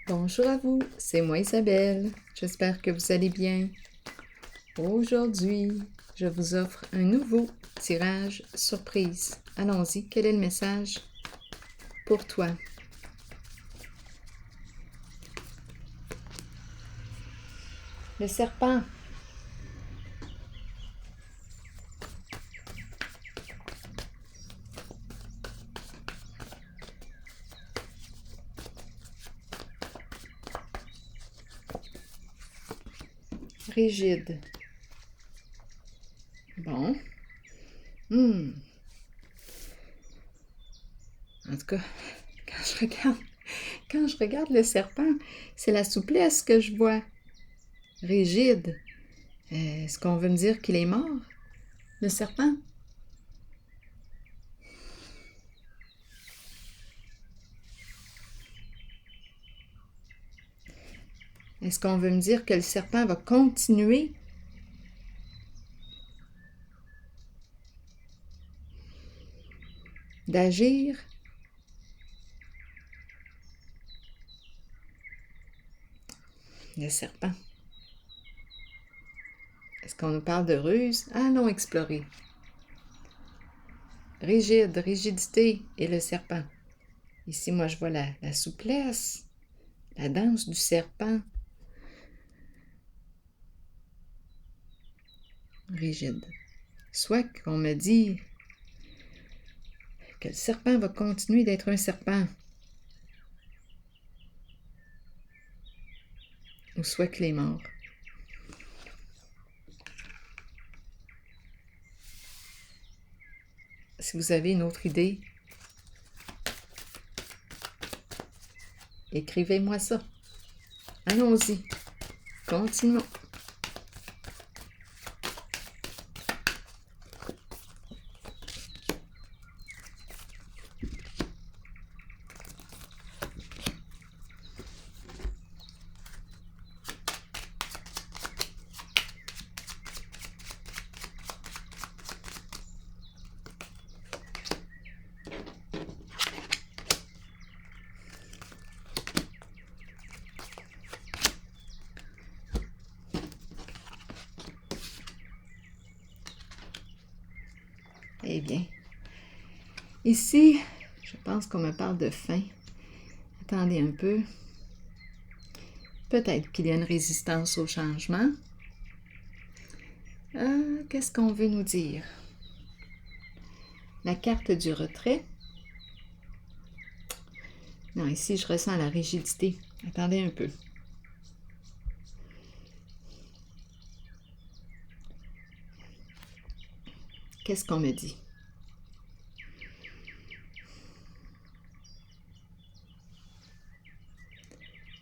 Bonjour à vous, c'est moi Isabelle. J'espère que vous allez bien. Aujourd'hui, je vous offre un nouveau tirage surprise. Allons-y, quel est le message pour toi? Le serpent. Rigide. Bon. En tout cas, quand je regarde le serpent, c'est la souplesse que je vois. Rigide. Est-ce qu'on veut me dire qu'il est mort, le serpent? Est-ce qu'on veut me dire que le serpent va continuer d'agir? Le serpent. Est-ce qu'on nous parle de ruse? Allons explorer. Rigide, rigidité et le serpent. Ici, moi, je vois la souplesse, la danse du serpent. Rigide. Soit qu'on me dit que le serpent va continuer d'être un serpent, ou soit qu'il est mort. Si vous avez une autre idée, écrivez-moi ça. Allons-y. Continuons. Eh bien, ici, je pense qu'on me parle de faim. Attendez un peu. Peut-être qu'il y a une résistance au changement. Qu'est-ce qu'on veut nous dire? La carte du retrait. Non, ici, je ressens la rigidité. Attendez un peu. Qu'est-ce qu'on me dit?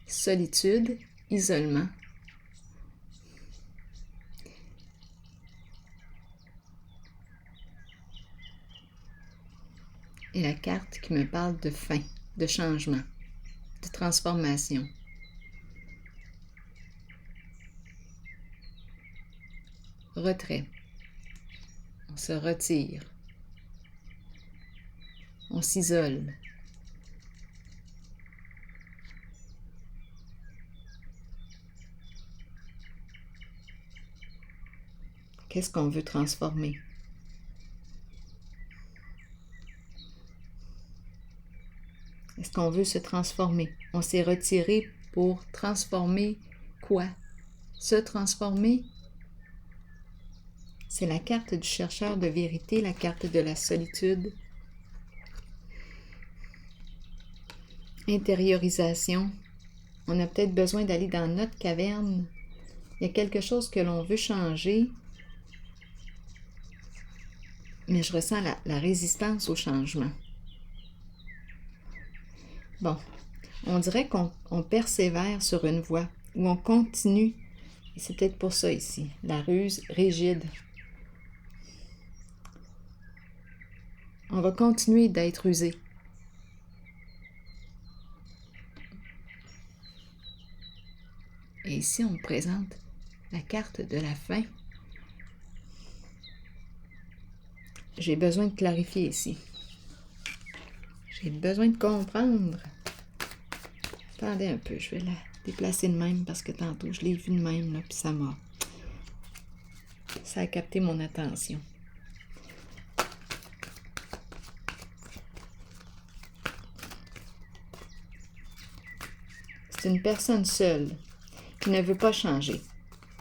Solitude, isolement. Et la carte qui me parle de fin, de changement, de transformation. Retrait. On se retire. On s'isole. Qu'est-ce qu'on veut transformer? Est-ce qu'on veut se transformer? On s'est retiré pour transformer quoi? Se transformer? C'est la carte du chercheur de vérité, la carte de la solitude. Intériorisation. On a peut-être besoin d'aller dans notre caverne. Il y a quelque chose que l'on veut changer, mais je ressens la résistance au changement. Bon, on dirait qu'on persévère sur une voie, ou on continue. Et c'est peut-être pour ça ici, la ruse rigide. On va continuer d'être usé. Et ici, on me présente la carte de la fin. J'ai besoin de clarifier ici. J'ai besoin de comprendre. Attendez un peu, je vais la déplacer de même parce que tantôt je l'ai vu de même, là, puis ça a capté mon attention. C'est une personne seule qui ne veut pas changer.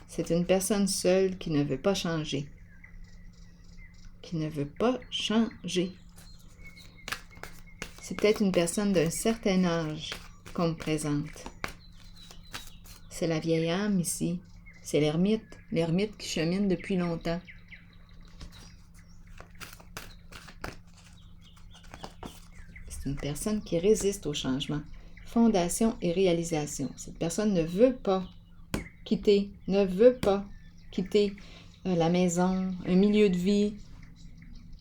C'est une personne seule qui ne veut pas changer. Qui ne veut pas changer. C'est peut-être une personne d'un certain âge qu'on me présente. C'est la vieille âme ici. C'est l'ermite qui chemine depuis longtemps. C'est une personne qui résiste au changement. Fondation et réalisation. Cette personne ne veut pas quitter la maison, un milieu de vie,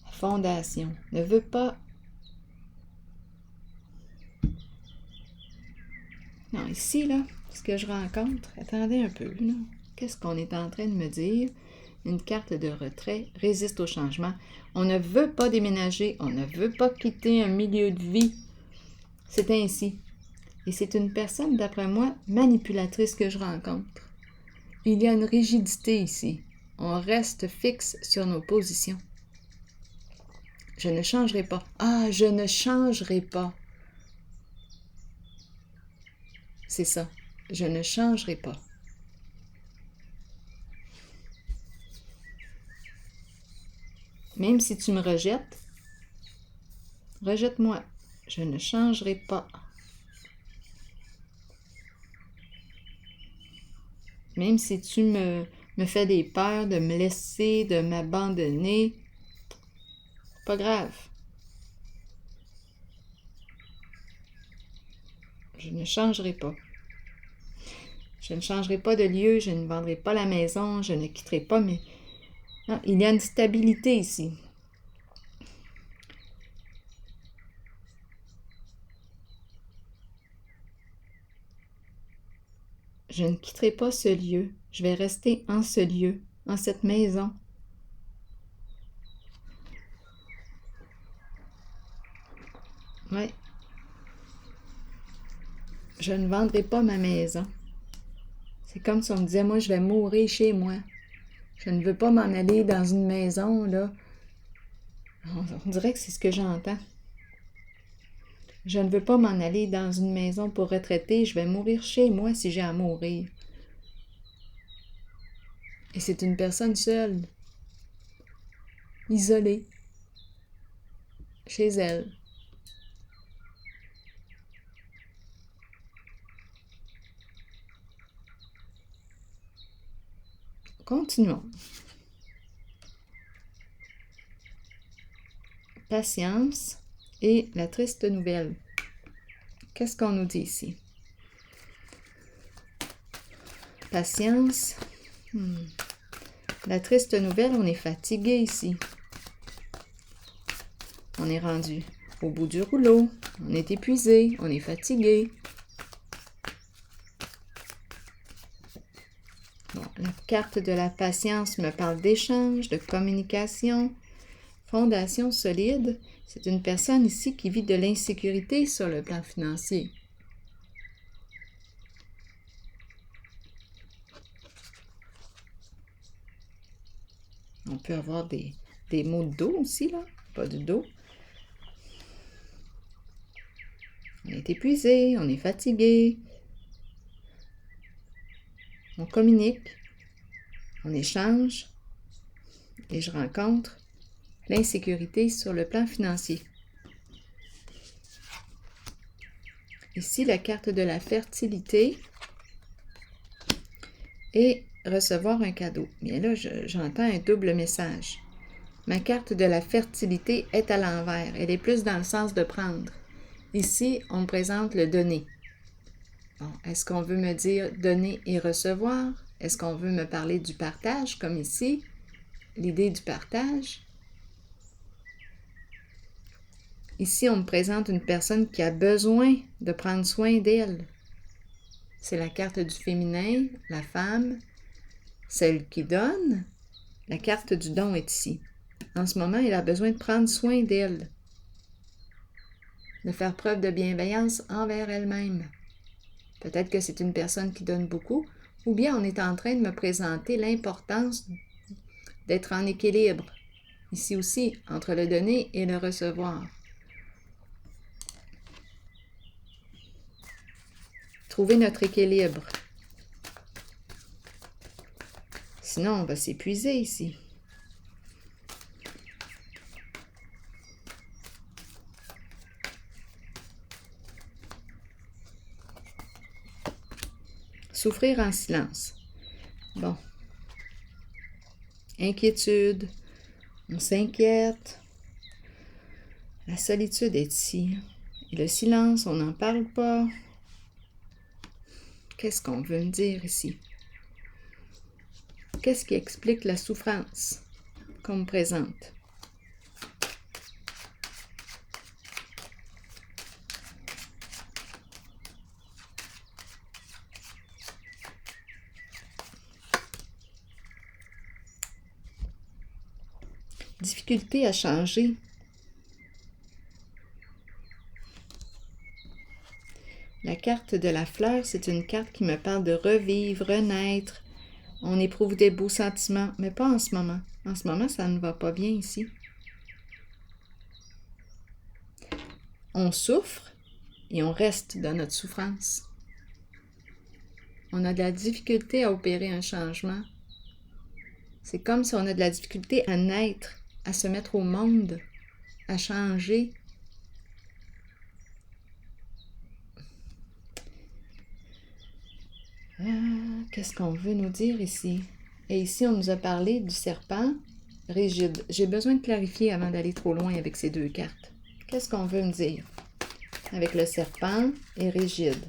la fondation. Ne veut pas. Non, ici, là, ce que je rencontre, attendez un peu, là. Qu'est-ce qu'on est en train de me dire? Une carte de retrait, résiste au changement. On ne veut pas déménager, on ne veut pas quitter un milieu de vie. C'est ainsi. Et c'est une personne, d'après moi, manipulatrice que je rencontre. Il y a une rigidité ici. On reste fixe sur nos positions. Je ne changerai pas. Ah, je ne changerai pas. C'est ça. Je ne changerai pas. Même si tu me rejettes, rejette-moi. Je ne changerai pas. Même si tu me fais des peurs de me laisser, de m'abandonner, pas grave. Je ne changerai pas. Je ne changerai pas de lieu, je ne vendrai pas la maison, je ne quitterai pas mes... Non, il y a une stabilité ici. Je ne quitterai pas ce lieu. Je vais rester en ce lieu, en cette maison. Oui. Je ne vendrai pas ma maison. C'est comme si on me disait, moi, je vais mourir chez moi. Je ne veux pas m'en aller dans une maison, là. On dirait que c'est ce que j'entends. Je ne veux pas m'en aller dans une maison pour retraiter. Je vais mourir chez moi si j'ai à mourir. Et c'est une personne seule, isolée, chez elle. Continuons. Patience et la triste nouvelle. Qu'est-ce qu'on nous dit ici? Patience. La triste nouvelle, on est fatigué ici. On est rendu au bout du rouleau. On est épuisé. On est fatigué. Bon, la carte de la patience me parle d'échange, de communication. Fondation solide. C'est une personne ici qui vit de l'insécurité sur le plan financier. On peut avoir des maux de dos aussi, là. Pas de dos. On est épuisé, on est fatigué. On communique, on échange, et je rencontre l'insécurité sur le plan financier. Ici, la carte de la fertilité et recevoir un cadeau. Bien là, j'entends un double message. Ma carte de la fertilité est à l'envers. Elle est plus dans le sens de prendre. Ici, on me présente le donner. Bon, est-ce qu'on veut me dire donner et recevoir? Est-ce qu'on veut me parler du partage, comme ici? L'idée du partage. Ici, on me présente une personne qui a besoin de prendre soin d'elle. C'est la carte du féminin, la femme, celle qui donne. La carte du don est ici. En ce moment, elle a besoin de prendre soin d'elle, de faire preuve de bienveillance envers elle-même. Peut-être que c'est une personne qui donne beaucoup, ou bien on est en train de me présenter l'importance d'être en équilibre, ici aussi, entre le donner et le recevoir. Trouver notre équilibre. Sinon, on va s'épuiser ici. Souffrir en silence. Bon. Inquiétude. On s'inquiète. La solitude est ici. Et le silence, on n'en parle pas. Qu'est-ce qu'on veut me dire ici? Qu'est-ce qui explique la souffrance qu'on me présente? Difficulté à changer. La carte de la fleur, c'est une carte qui me parle de revivre, renaître. On éprouve des beaux sentiments, mais pas en ce moment. En ce moment, ça ne va pas bien ici. On souffre et on reste dans notre souffrance. On a de la difficulté à opérer un changement. C'est comme si on a de la difficulté à naître, à se mettre au monde, à changer. Qu'est-ce qu'on veut nous dire ici? Et ici, on nous a parlé du serpent rigide. J'ai besoin de clarifier avant d'aller trop loin avec ces deux cartes. Qu'est-ce qu'on veut me dire avec le serpent et rigide?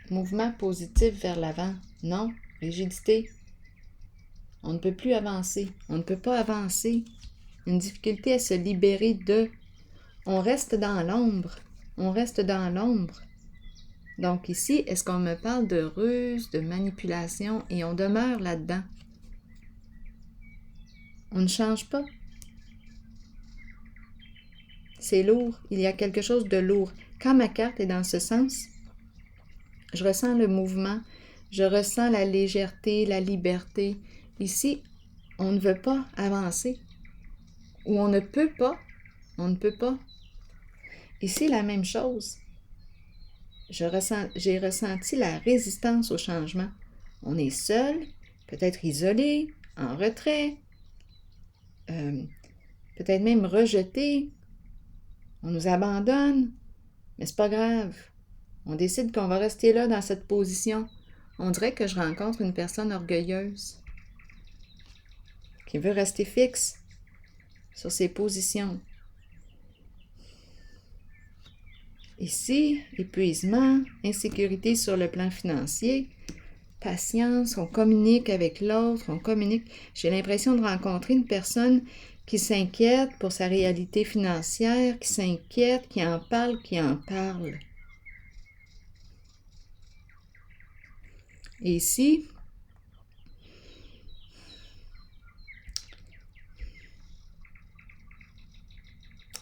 Mouvement positif vers l'avant. Non, rigidité. On ne peut plus avancer. On ne peut pas avancer. Une difficulté à se libérer de. On reste dans l'ombre. On reste dans l'ombre. Donc ici, est-ce qu'on me parle de ruse, de manipulation et on demeure là-dedans? On ne change pas. C'est lourd. Il y a quelque chose de lourd. Quand ma carte est dans ce sens, je ressens le mouvement, je ressens la légèreté, la liberté. Ici, on ne veut pas avancer. Ou on ne peut pas. On ne peut pas. Ici, la même chose. J'ai ressenti la résistance au changement. On est seul, peut-être isolé, en retrait, peut-être même rejeté. On nous abandonne, mais c'est pas grave. On décide qu'on va rester là dans cette position. On dirait que je rencontre une personne orgueilleuse qui veut rester fixe sur ses positions. Ici, épuisement, insécurité sur le plan financier, patience, on communique avec l'autre, on communique. J'ai l'impression de rencontrer une personne qui s'inquiète pour sa réalité financière, qui s'inquiète, qui en parle, qui en parle. Et ici,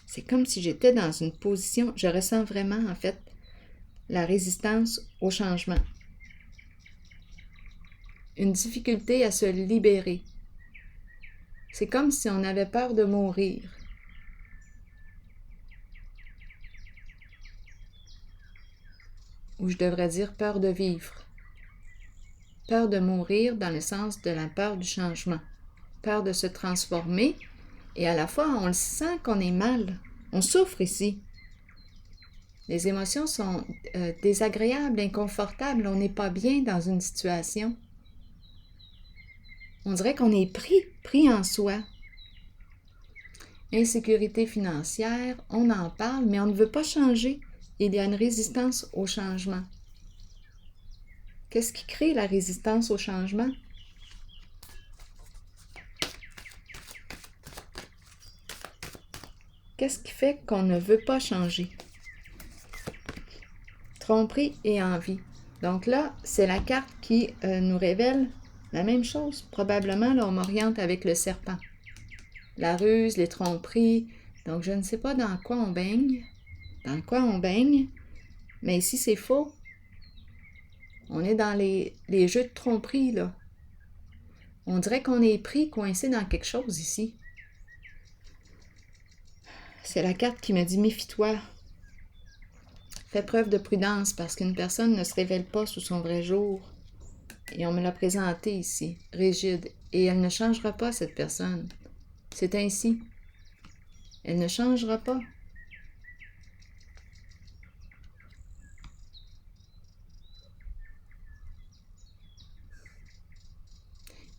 c'est comme si j'étais dans une position, je ressens vraiment en fait la résistance au changement. Une difficulté à se libérer. C'est comme si on avait peur de mourir. Ou je devrais dire peur de vivre. Peur de mourir dans le sens de la peur du changement. Peur de se transformer. Et à la fois, on le sent qu'on est mal. On souffre ici. Les émotions sont désagréables, inconfortables. On n'est pas bien dans une situation. On dirait qu'on est pris en soi. Insécurité financière, on en parle, mais on ne veut pas changer. Il y a une résistance au changement. Qu'est-ce qui crée la résistance au changement? Qu'est-ce qui fait qu'on ne veut pas changer? Tromperie et envie. Donc là, c'est la carte qui nous révèle la même chose. Probablement, là, on m'oriente avec le serpent. la ruse, les tromperies. Donc, je ne sais pas dans quoi on baigne. Dans quoi on baigne. Mais ici, c'est faux. On est dans les jeux de tromperie, là. On dirait qu'on est pris, coincé dans quelque chose ici. C'est la carte qui me dit « Méfie-toi ». Fais preuve de prudence parce qu'une personne ne se révèle pas sous son vrai jour. Et on me l'a présentée ici, rigide. Et elle ne changera pas, cette personne. C'est ainsi. Elle ne changera pas.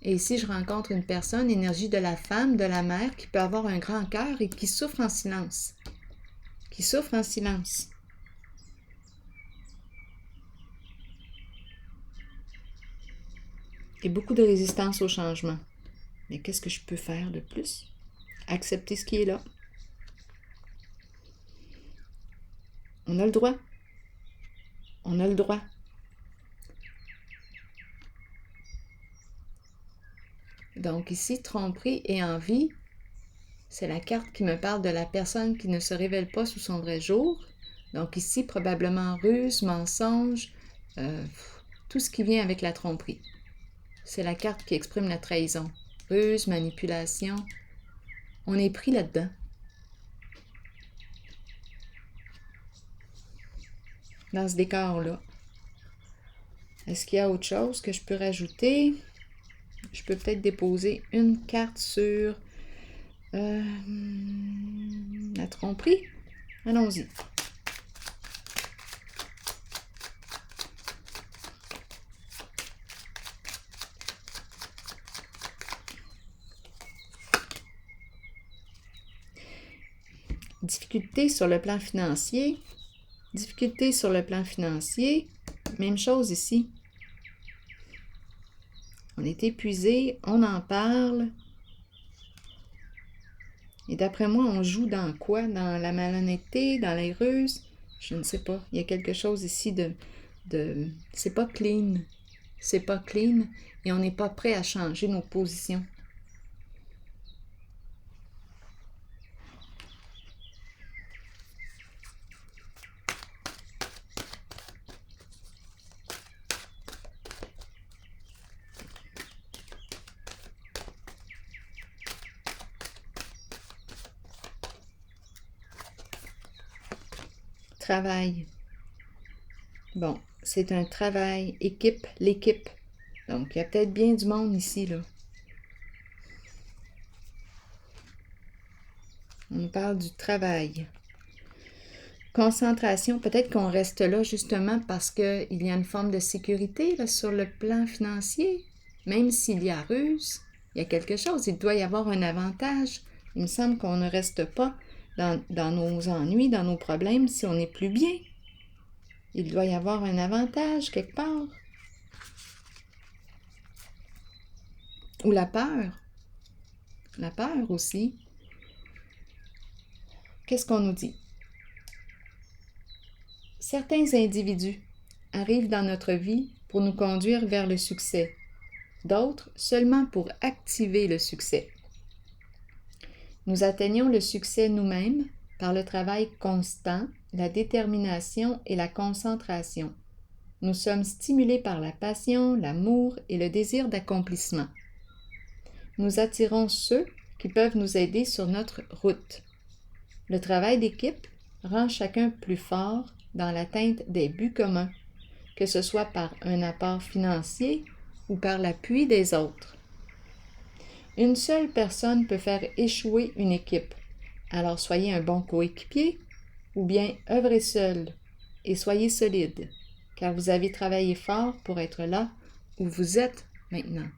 Et ici, je rencontre une personne, énergie de la femme, de la mère, qui peut avoir un grand cœur et qui souffre en silence. Qui souffre en silence. Et beaucoup de résistance au changement. Mais qu'est-ce que je peux faire de plus? Accepter ce qui est là. On a le droit. On a le droit. Donc ici, tromperie et envie, c'est la carte qui me parle de la personne qui ne se révèle pas sous son vrai jour. Donc ici, probablement ruse, mensonge, tout ce qui vient avec la tromperie. C'est la carte qui exprime la trahison. Ruse, manipulation. On est pris là-dedans. Dans ce décor-là. Est-ce qu'il y a autre chose que je peux rajouter? Je peux peut-être déposer une carte sur la tromperie. Allons-y. Difficulté sur le plan financier. Difficulté sur le plan financier. Même chose ici. On est épuisé, on en parle. Et d'après moi, on joue dans quoi? Dans la malhonnêteté, dans les ruses? Je ne sais pas. Il y a quelque chose ici de c'est pas clean. C'est pas clean et on n'est pas prêt à changer nos positions. Travail. Bon, c'est un travail, équipe, l'équipe. Donc, il y a peut-être bien du monde ici, là. On nous parle du travail. Concentration, peut-être qu'on reste là justement parce qu'il y a une forme de sécurité là, sur le plan financier. Même s'il y a ruse, il y a quelque chose. Il doit y avoir un avantage. Il me semble qu'on ne reste pas dans nos ennuis, dans nos problèmes, si on n'est plus bien. Il doit y avoir un avantage quelque part. Ou la peur. La peur aussi. Qu'est-ce qu'on nous dit? Certains individus arrivent dans notre vie pour nous conduire vers le succès, d'autres seulement pour activer le succès. Nous atteignons le succès nous-mêmes par le travail constant, la détermination et la concentration. Nous sommes stimulés par la passion, l'amour et le désir d'accomplissement. Nous attirons ceux qui peuvent nous aider sur notre route. Le travail d'équipe rend chacun plus fort dans l'atteinte des buts communs, que ce soit par un apport financier ou par l'appui des autres. Une seule personne peut faire échouer une équipe, alors soyez un bon coéquipier ou bien œuvrez seul et soyez solide, car vous avez travaillé fort pour être là où vous êtes maintenant.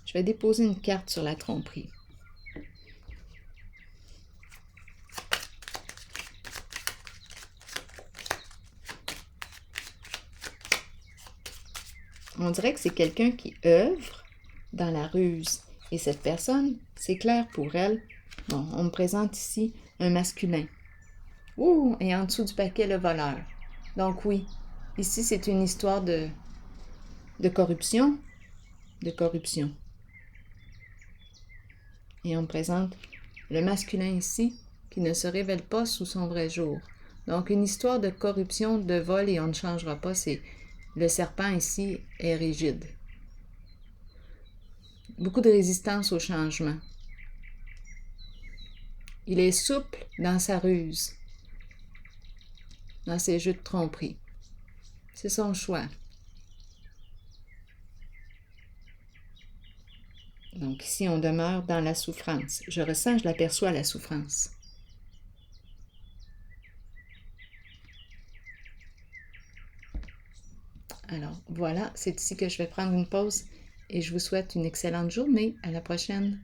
Je vais déposer une carte sur la tromperie. On dirait que c'est quelqu'un qui œuvre dans la ruse. Et cette personne, c'est clair pour elle. Bon, on me présente ici un masculin. Ouh, et en dessous du paquet, le voleur. Donc oui, ici, c'est une histoire de corruption. De corruption. Et on me présente le masculin ici qui ne se révèle pas sous son vrai jour. Donc, une histoire de corruption, de vol, et on ne changera pas. C'est le serpent ici est rigide. Beaucoup de résistance au changement. Il est souple dans sa ruse, dans ses jeux de tromperie. C'est son choix. Donc ici, on demeure dans la souffrance. Je ressens, je l'aperçois, la souffrance. Alors voilà, c'est ici que je vais prendre une pause et je vous souhaite une excellente journée. À la prochaine.